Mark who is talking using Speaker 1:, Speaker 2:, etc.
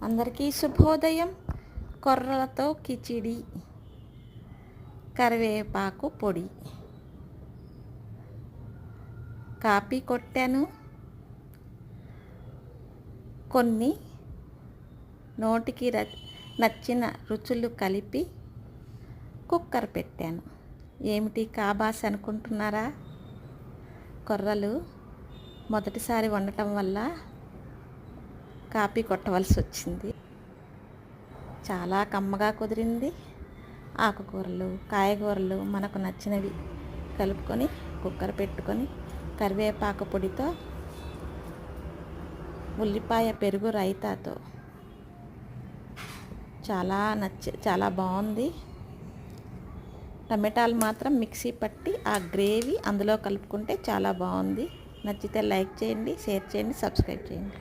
Speaker 1: అందరికీ శుభోదయం. కొర్రలతో కిచిడి, కరివేపాకు పొడి. కాపీ కొట్టాను, కొన్ని నోటికి నచ్చిన రుచులు కలిపి కుక్కర్ పెట్టాను. ఏమిటి కాబాస్ అనుకుంటున్నారా? కొర్రలు మొదటిసారి వండటం వల్ల కాపీ కొట్టవలసి వచ్చింది. చాలా కమ్మగా కుదిరింది. ఆకుకూరలు, కాయగూరలు మనకు నచ్చినవి కలుపుకొని కుక్కర్ పెట్టుకొని కరివేపాకు పొడితో, ఉల్లిపాయ పెరుగు రైతాతో చాలా బాగుంది. టమాటాలు మాత్రం మిక్సీ పట్టి ఆ గ్రేవీ అందులో కలుపుకుంటే చాలా బాగుంది. నచ్చితే లైక్ చేయండి, షేర్ చేయండి, సబ్స్క్రైబ్ చేయండి.